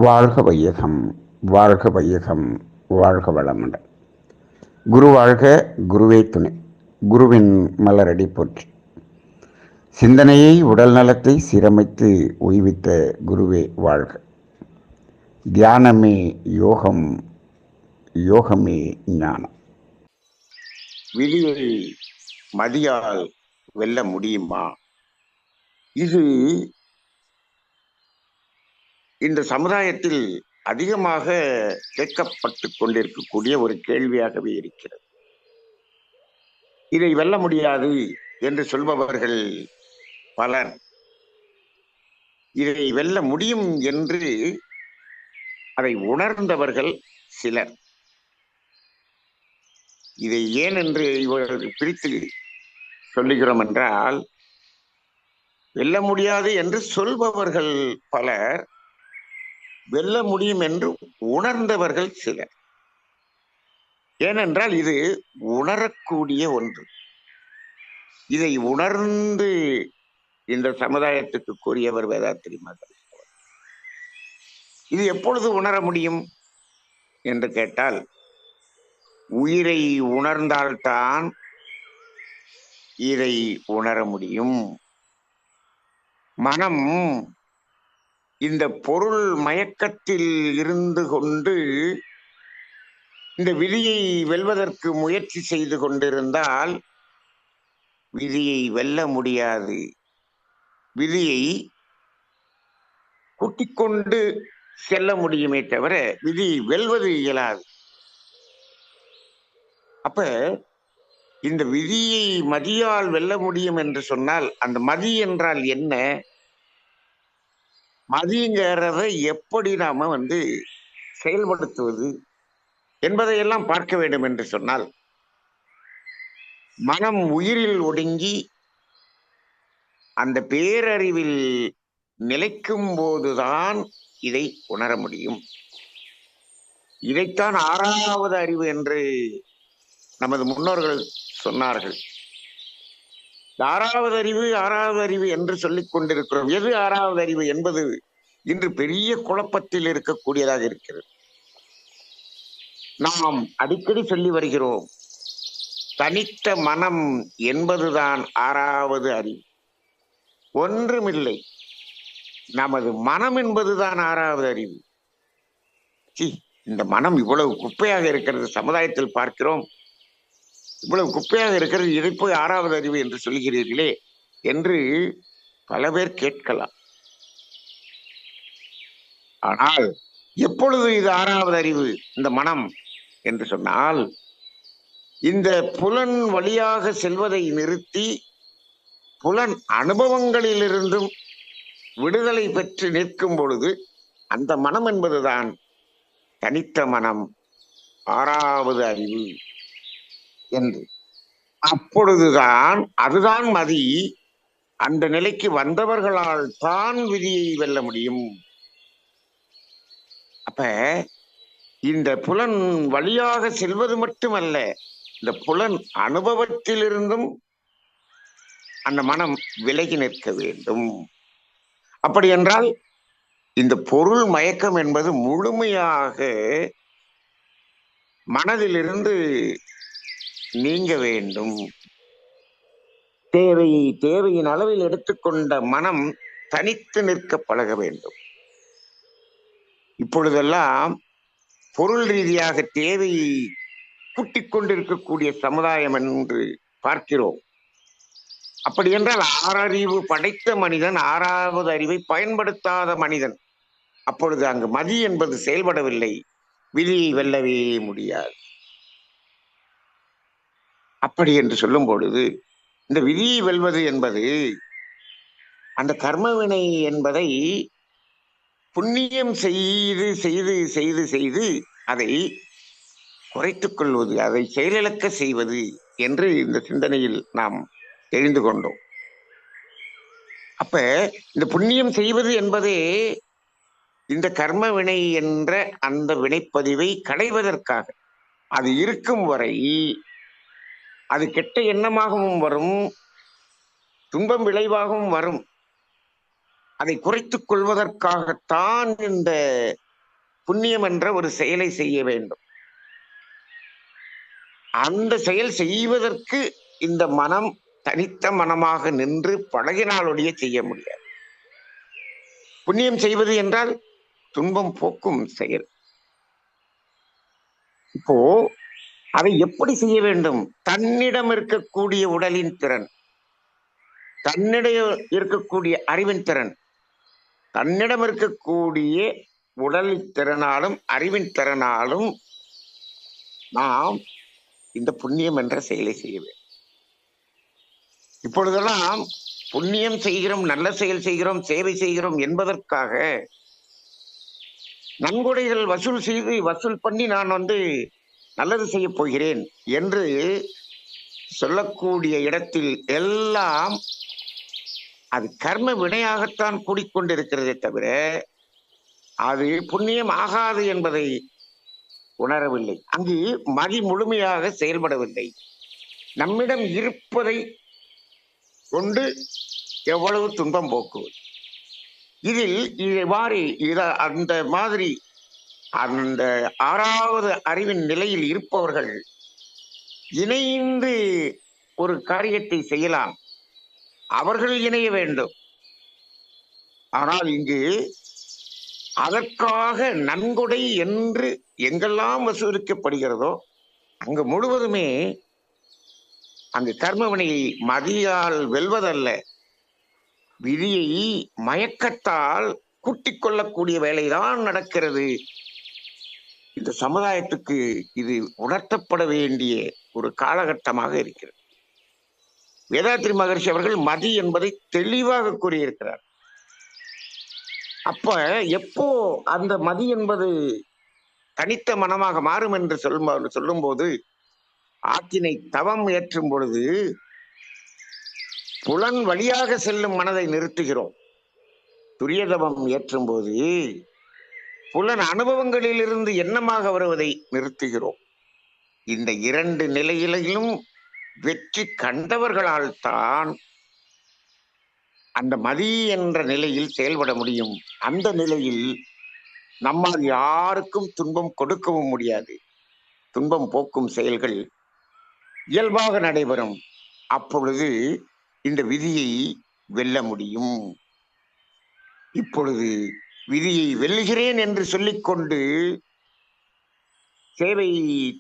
வாழ்க வையகம், வாழ்க வையகம், வாழ்க வளமுடன். குரு வாழ்க, குருவே துணை. குருவின் மலரடி போற்றி. சிந்தனையை உடல் நலத்தை சீரமைத்து உய்வித்த குருவே வாழ்க. தியானமே யோகம், யோகமே ஞானம். விதியை மதியால் வெல்ல முடியுமா? இது இந்த சமுதாயத்தில் அதிகமாக கேட்கப்பட்டு கொண்டிருக்கக்கூடிய ஒரு கேள்வியாகவே இருக்கிறது. இதை வெல்ல முடியாது என்று சொல்பவர்கள் பலர், இதை வெல்ல முடியும் என்று அதை உணர்ந்தவர்கள் சிலர். இதை ஏன் என்று இவர்கள் பிரித்து சொல்லுகிறோம் என்றால், வெல்ல முடியாது என்று சொல்பவர்கள் பலர், வெல்ல முடியும் என்று உணர்ந்தவர்கள் சிலர். ஏனென்றால் இது உணரக்கூடிய ஒன்று. இதை உணர்ந்து இந்த சமுதாயத்துக்கு கூறியவர் வேதாத்திரி மகன். இது எப்பொழுது உணர முடியும் என்று கேட்டால், உயிரை உணர்ந்தால்தான் இதை உணர முடியும். மனம் இந்த பொருள் மயக்கத்தில் இருந்து கொண்டு இந்த விதியை வெல்வதற்கு முயற்சி செய்து கொண்டிருந்தால் விதியை வெல்ல முடியாது. விதியை கூட்டிக்கொண்டு செல்ல முடியுமே தவிர விதியை வெல்வது இயலாது. அப்ப இந்த விதியை மதியால் வெல்ல முடியும் என்று சொன்னால், அந்த மதி என்றால் என்ன? மதிங்கிறத எப்படி நாம செயல்படுத்துவது என்பதையெல்லாம் பார்க்க வேண்டும் என்று சொன்னால், மனம் உயிரில் ஒடுங்கி அந்த பேரறிவில் நிலைக்கும் போதுதான் இதை உணர முடியும். இதைத்தான் 6வது அறிவு என்று நமது முன்னோர்கள் சொன்னார்கள். 6வது அறிவு 6வது அறிவு என்று சொல்லிக் கொண்டிருக்கிறோம். எது 6வது அறிவு என்பது இன்று பெரிய குழப்பத்தில் இருக்கக்கூடியதாக இருக்கிறது. நாம் அடிக்கடி சொல்லி வருகிறோம், தனித்த மனம் என்பதுதான் 6வது அறிவு. ஒன்றுமில்லை, நமது மனம் என்பதுதான் 6வது அறிவு. இந்த மனம் இவ்வளவு குப்பையாக இருக்கிறது, சமுதாயத்தில் பார்க்கிறோம், இவ்வளவு குப்பையாக இருக்கிறது, இதை போய் 6வது அறிவு என்று சொல்கிறீர்களே என்று பல பேர் கேட்கலாம். ஆனால் எப்பொழுது இது 6வது அறிவு இந்த மனம் என்று சொன்னால், இந்த புலன் வழியாக செல்வதை நிறுத்தி புலன் அனுபவங்களிலிருந்தும் விடுதலை பெற்று நிற்கும் பொழுது அந்த மனம் என்பதுதான் தனித்த மனம், 6வது அறிவு என்று. அப்பொழுதுதான் அதுதான் மதி. அந்த நிலைக்கு வந்தவர்களால் தான் விதியை வெல்ல முடியும். அப்ப இந்த புலன் வழியாக செல்வது மட்டுமல்ல, இந்த புலன் அனுபவத்திலிருந்தும் அந்த மனம் விலகி நிற்க வேண்டும். அப்படி என்றால் இந்த பொருள் மயக்கம் என்பது முழுமையாக மனதிலிருந்து நீங்க வேண்டும். தேவையின் அளவில் எடுத்துக்கொண்ட மனம் தனித்து நிற்க பழக வேண்டும். இப்பொழுதெல்லாம் பொருள் ரீதியாக தேவையை கூட்டிக் கொண்டிருக்கக்கூடிய சமுதாயம் என்று பார்க்கிறோம். அப்படி என்றால் 6 அறிவு படைத்த மனிதன் 6வது அறிவை பயன்படுத்தாத மனிதன். அப்பொழுது அங்கு மதி என்பது செயல்படவில்லை, விதியை வெல்லவே முடியாது. அப்படி என்று சொல்லும் பொழுது இந்த விதியை வெல்வது என்பது அந்த கர்மவினை என்பதை புண்ணியம் செய்து செய்து செய்து செய்து அதை குறைத்துக் கொள்வது, அதை செயலிழக்க செய்வது என்று இந்த சிந்தனையில் நாம் தெரிந்து கொண்டோம். அப்ப இந்த புண்ணியம் செய்வது என்பதே இந்த கர்ம வினை என்ற அந்த வினைப்பதிவை களைவதற்காக. அது இருக்கும் வரை அது கெட்ட எண்ணமாகவும் வரும், துன்பம் விளைவாகவும் வரும். அதை குறைத்துக் கொள்வதற்காகத்தான் இந்த புண்ணியம் என்ற ஒரு செயலை செய்ய வேண்டும். அந்த செயல் செய்வதற்கு இந்த மனம் தனித்த மனமாக நின்று பழகினாலொழிய செய்ய முடியாது. புண்ணியம் செய்வது என்றால் துன்பம் போக்கும் செயல். இப்போ அதை எப்படி செய்ய வேண்டும்? தன்னிடம் இருக்கக்கூடிய உடலின் திறன், தன்னிடம் இருக்கக்கூடிய அறிவின் திறன், தன்னிடம் இருக்கக்கூடிய உடலின் திறனாலும் அறிவின் திறனாலும் நாம் இந்த புண்ணியம் என்ற செயலை செய்ய வேண்டும். இப்பொழுதெல்லாம் புண்ணியம் செய்கிறோம், நல்ல செயல் செய்கிறோம், சேவை செய்கிறோம் என்பதற்காக நன்கொடைகள் வசூல் பண்ணி நான் நல்லது செய்ய போகிறேன் என்று சொல்லக்கூடிய இடத்தில் எல்லாம் அது கர்ம வினையாகத்தான் கூடிக்கொண்டிருக்கிறதே தவிர அது புண்ணியம் ஆகாது என்பதை உணரவில்லை. அங்கு மதி முழுமையாக செயல்படவில்லை. நம்மிடம் இருப்பதை கொண்டு எவ்வளவு துன்பம் போக்குவது. இதில் அந்த மாதிரி அந்த ஆறாவது அறிவின் நிலையில் இருப்பவர்கள் இணைந்து ஒரு காரியத்தை செய்யலாம். அவர்கள் இணைய வேண்டும். ஆனால் இங்கு அதற்காக நன்கொடை என்று எங்கெல்லாம் வசூலிக்கப்படுகிறதோ அங்கு முழுவதுமே அந்த கர்மவினையை மதியால் வெல்வதல்ல, விதியை மயக்கத்தால் கூட்டிக் கொள்ளக்கூடிய வேலைதான் நடக்கிறது. இந்த சமுதாயத்துக்கு இது உணர்த்தப்பட வேண்டிய ஒரு காலகட்டமாக இருக்கிறது. வேதாத்ரி மகர்ஷி அவர்கள் மதி என்பதை தெளிவாக கூறியிருக்கிறார். அப்ப எப்போ அந்த மதி என்பது தனித்த மனமாக மாறும் என்று சொல்லும் போது, ஆக்கினை தவம் ஏற்றும் பொழுது புலன் வழியாக செல்லும் மனதை நிறுத்துகிறோம். துரியதவம் ஏற்றும் போது புலன் அனுபவங்களிலிருந்து எண்ணமாக வருவதை நிறுத்துகிறோம். இந்த இரண்டு நிலையிலும் வெற்றி கண்டவர்களால் தான் அந்த மதி என்ற நிலையில் செயல்பட முடியும். அந்த நிலையில் நம்மால் யாருக்கும் துன்பம் கொடுக்கவும் முடியாது. துன்பம் போக்கும் செயல்கள் இயல்பாக நடைபெறும். அப்பொழுது இந்த விதியை வெல்ல முடியும். இப்பொழுது விதியை வெல்கிறேன் என்று சொல்லிக்கொண்டு சேவை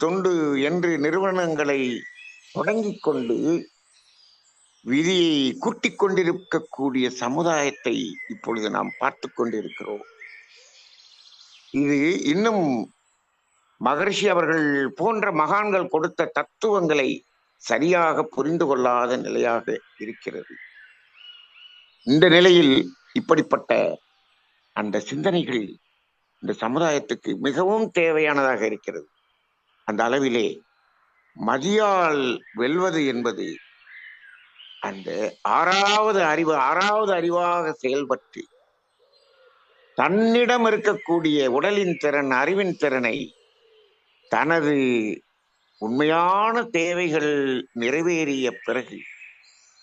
தொண்டு என்று நிறுவனங்களை தொடங்கிக் கொண்டு விதியை கூட்டிக் கொண்டிருக்கக்கூடிய சமுதாயத்தை இப்பொழுது நாம் பார்த்து கொண்டிருக்கிறோம். இது இன்னும் மகர்ஷி அவர்கள் போன்ற மகான்கள் கொடுத்த தத்துவங்களை சரியாக புரிந்து கொள்ளாத நிலையாக இருக்கிறது. இந்த நிலையில் இப்படிப்பட்ட அந்த சிந்தனைகள் இந்த சமுதாயத்துக்கு மிகவும் தேவையானதாக இருக்கிறது. அந்த அளவிலே மதியால் வெல்வது என்பது அந்த ஆறாவது அறிவாக செயல்பட்டு தன்னிடம் இருக்கக்கூடிய உடலின் திறன், அறிவின் திறனை தனது உண்மையான தேவைகள் நிறைவேறிய பிறகு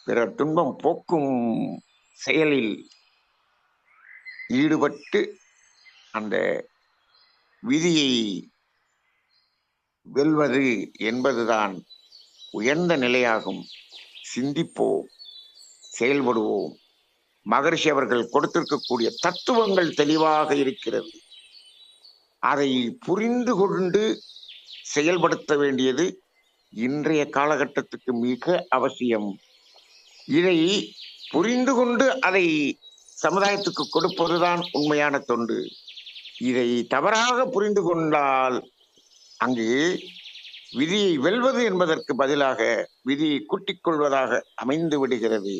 பிறர் துன்பம் போக்கும் செயலில் ஈடுபட்டு அந்த விதியை வெல்வது என்பதுதான் உயர்ந்த நிலையாகும். சிந்திப்போம், செயல்படுவோம். மகர்ஷி அவர்கள் கொடுத்திருக்கக்கூடிய தத்துவங்கள் தெளிவாக இருக்கிறது. அதை புரிந்து கொண்டு செயல்படுத்த வேண்டியது இன்றைய காலகட்டத்துக்கு மிக அவசியம். இதை புரிந்து கொண்டு அதை சமுதாயத்துக்கு கொடுப்பதுதான் உண்மையான தொண்டு. இதை தவறாக புரிந்து கொண்டால் அங்கு விதியை வெல்வது என்பதற்கு பதிலாக விதியை கூட்டிக் கொள்வதாக அமைந்து விடுகிறது.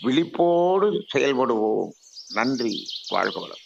விழிப்போடு செயல்படுவோம். நன்றி. வாழ்க வளம்.